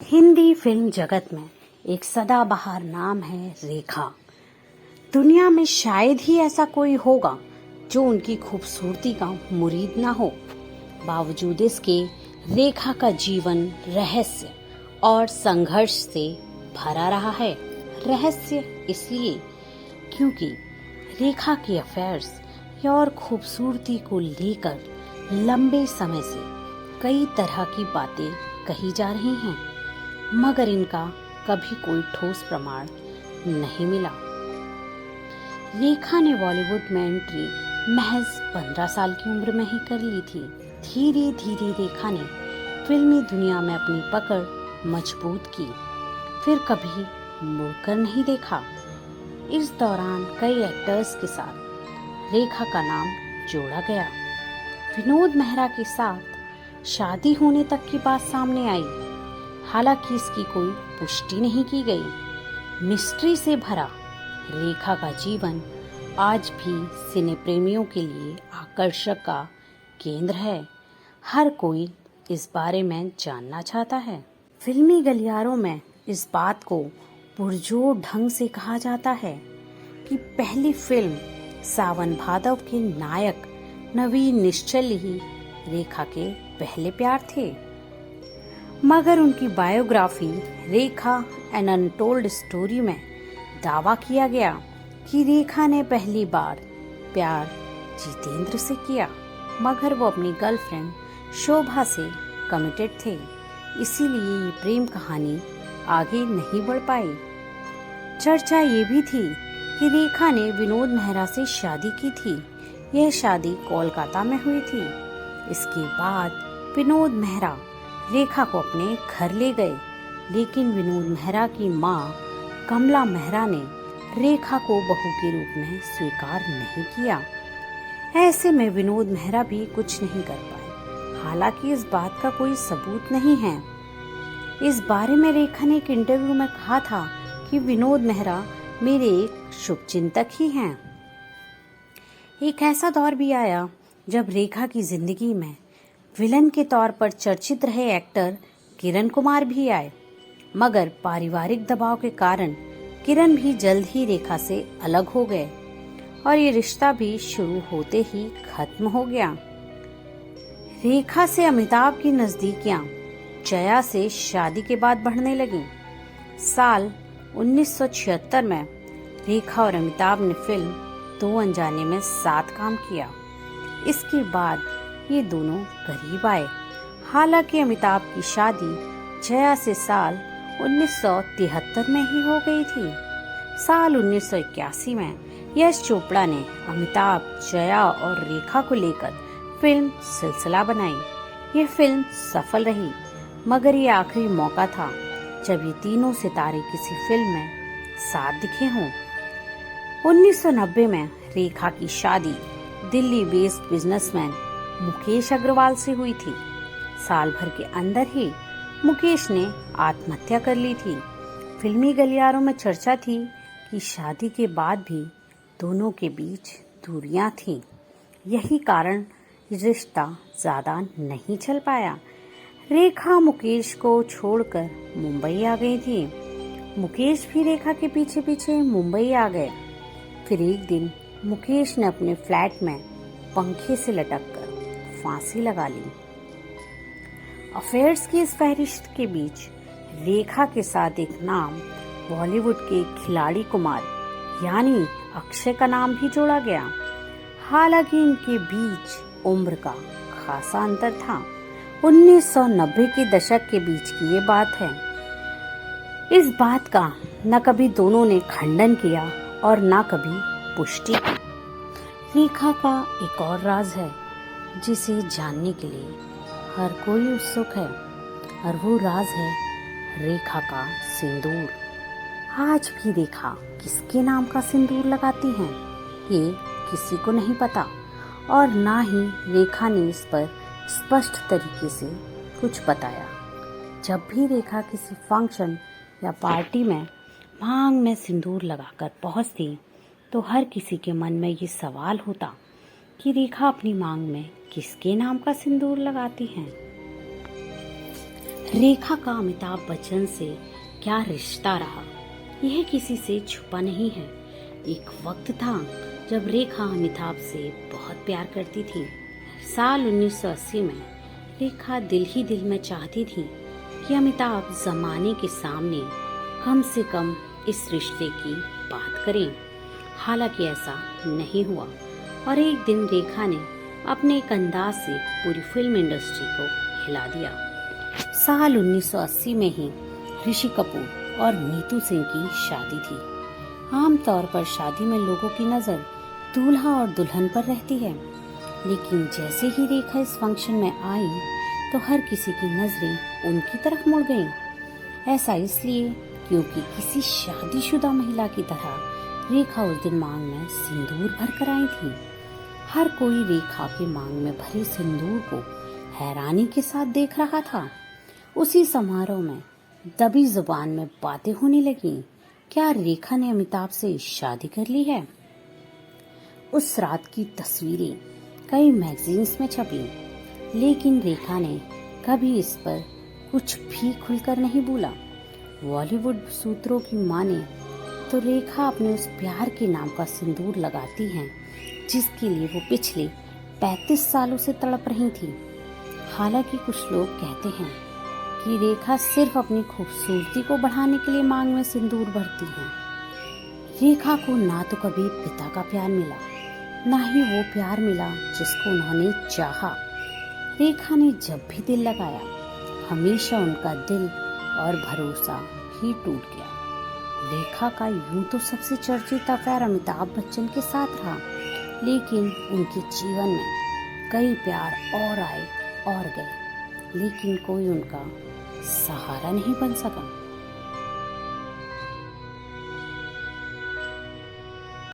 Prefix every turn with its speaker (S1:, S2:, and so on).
S1: Hindi film जगत में एक सदाबहार नाम है रेखा। दुनिया में शायद ही ऐसा कोई होगा जो उनकी खूबसूरती का मुरीद ना हो। बावजूद इसके रेखा का जीवन रहस्य और संघर्ष से भरा रहा है। रहस्य इसलिए क्योंकि रेखा के अफेयर्स और खूबसूरती को लेकर लंबे समय से कई तरह की बातें कही जा रही हैं, मगर इनका कभी कोई ठोस प्रमाण नहीं मिला। रेखा ने बॉलीवुड में एंट्री महज 15 साल की उम्र में ही कर ली थी। धीरे धीरे रेखा ने फिल्मी दुनिया में अपनी पकड़ मजबूत की, फिर कभी मुड़कर नहीं देखा। इस दौरान कई एक्टर्स के साथ रेखा का नाम जोड़ा गया। विनोद मेहरा के साथ शादी होने तक की बात सामने आई, हालांकि इसकी कोई पुष्टि नहीं की गई। मिस्ट्री से भरा रेखा का जीवन आज भी सिने प्रेमियों के लिए आकर्षक का केंद्र है। हर कोई इस बारे में जानना चाहता है। फिल्मी गलियारों में इस बात को पुरजोर ढंग से कहा जाता है कि पहली फिल्म सावन भादव के नायक नवीन निश्चल ही रेखा के पहले प्यार थे। मगर उनकी बायोग्राफी रेखा एन अनटोल्ड स्टोरी में दावा किया गया कि रेखा ने पहली बार प्यार जितेंद्र से किया, मगर वो अपनी गर्लफ्रेंड शोभा से कमिटेड थे, इसीलिए ये प्रेम कहानी आगे नहीं बढ़ पाई। चर्चा ये भी थी कि रेखा ने विनोद मेहरा से शादी की थी। यह शादी कोलकाता में हुई थी। इसके बाद विनोद मेहरा रेखा को अपने घर ले गए, लेकिन विनोद मेहरा की मां कमला मेहरा ने रेखा को बहू के रूप में स्वीकार नहीं किया। ऐसे में विनोद मेहरा भी कुछ नहीं कर पाए। हालांकि इस बात का कोई सबूत नहीं है। इस बारे में रेखा ने एक इंटरव्यू में कहा था कि विनोद मेहरा मेरे एक शुभचिंतक ही हैं। एक ऐसा दौर भी आया जब रेखा की जिंदगी में विलन के तौर पर चर्चित रहे एक्टर किरण कुमार भी आए, मगर पारिवारिक दबाव के कारण किरण भी जल्द ही रेखा से अलग हो गए और ये रिश्ता भी शुरू होते ही खत्म हो गया। रेखा से अमिताभ की नजदीकियां जया से शादी के बाद बढ़ने लगी। साल 1976 में रेखा और अमिताभ ने फिल्म दो अनजाने में साथ काम किया। इसके बाद ये दोनों करीब आए। हालांकि अमिताभ की शादी जया से साल 1973 में ही हो गई थी। साल 1981 में यश चोपड़ा ने अमिताभ, जया और रेखा को लेकर फिल्म सिलसिला बनाई। ये फिल्म सफल रही, मगर ये आखिरी मौका था जब ये तीनों सितारे किसी फिल्म में साथ दिखे हों। 1990 में रेखा की शादी दिल्ली बेस्ड बिजनेसमैन मुकेश अग्रवाल से हुई थी। साल भर के अंदर ही मुकेश ने आत्महत्या कर ली थी। फिल्मी गलियारों में चर्चा थी कि शादी के बाद भी दोनों के बीच दूरियां थीं। यही कारण रिश्ता ज्यादा नहीं चल पाया। रेखा मुकेश को छोड़कर मुंबई आ गई थी। मुकेश भी रेखा के पीछे पीछे मुंबई आ गए। फिर एक दिन मुकेश ने अपने फ्लैट में पंखे से लटककर फांसी लगा ली। अफेयर्स की इस फहरिस्त के बीच रेखा के साथ एक नाम बॉलीवुड के खिलाड़ी कुमार यानी अक्षय का नाम भी जोड़ा गया। हालांकि इनके बीच उम्र का खासा अंतर था। 1990 के दशक के बीच की ये बात है। इस बात का न कभी दोनों ने खंडन किया और न कभी पुष्टि की। रेखा का एक और राज है जिसे जानने के लिए हर कोई उत्सुक है, और वो राज है रेखा का सिंदूर। आज भी रेखा किसके नाम का सिंदूर लगाती हैं, ये किसी को नहीं पता, और ना ही रेखा ने इस पर स्पष्ट तरीके से कुछ बताया। जब भी रेखा किसी फंक्शन या पार्टी में मांग में सिंदूर लगाकर पहुंचती, तो हर किसी के मन में ये सवाल होता कि रेखा अपनी मांग में किसके नाम का सिंदूर लगाती हैं। रेखा का अमिताभ बच्चन से क्या रिश्ता रहा, यह किसी से छुपा नहीं है। एक वक्त था जब रेखा अमिताभ से बहुत प्यार करती थी। साल 1980 में रेखा दिल ही दिल में चाहती थी कि अमिताभ जमाने के सामने कम से कम इस रिश्ते की बात करें। हालांकि ऐसा नहीं हुआ और एक दिन रेखा ने अपने एक अंदाज से पूरी फिल्म इंडस्ट्री को हिला दिया। साल 1980 में ही ऋषि कपूर और नीतू सिंह की शादी थी। आमतौर पर शादी में लोगों की नजर दूल्हा और दुल्हन पर रहती है, लेकिन जैसे ही रेखा इस फंक्शन में आई तो हर किसी की नजरें उनकी तरफ मुड़ गईं। ऐसा इसलिए क्योंकि किसी शादीशुदा महिला की तरह रेखा उस दिन मांग में सिंदूर भर कर आई थी। हर कोई रेखा के मांग में भरे सिंदूर को हैरानी के साथ देख रहा था। उसी समारोह में दबी जुबान में बातें होने लगीं। क्या रेखा ने अमिताभ से शादी कर ली है? उस रात की तस्वीरें कई मैगजीन्स में छपी, लेकिन रेखा ने कभी इस पर कुछ भी खुलकर नहीं बोला। बॉलीवुड सूत्रों की माने तो रेखा अपने उस प्यार के नाम का सिंदूर लगाती हैं जिसके लिए वो पिछले 35 सालों से तड़प रही थी। हालांकि कुछ लोग कहते हैं कि रेखा सिर्फ अपनी खूबसूरती को बढ़ाने के लिए मांग में सिंदूर भरती है। रेखा को ना तो कभी पिता का प्यार मिला, ना ही वो प्यार मिला जिसको उन्होंने चाहा। रेखा ने जब भी दिल लगाया, हमेशा उनका दिल और भरोसा ही टूट गया। रेखा का यूं तो सबसे चर्चित अफेयर अमिताभ बच्चन के साथ रहा, लेकिन उनके जीवन में कई प्यार और आए और गए, लेकिन कोई उनका सहारा नहीं बन सका।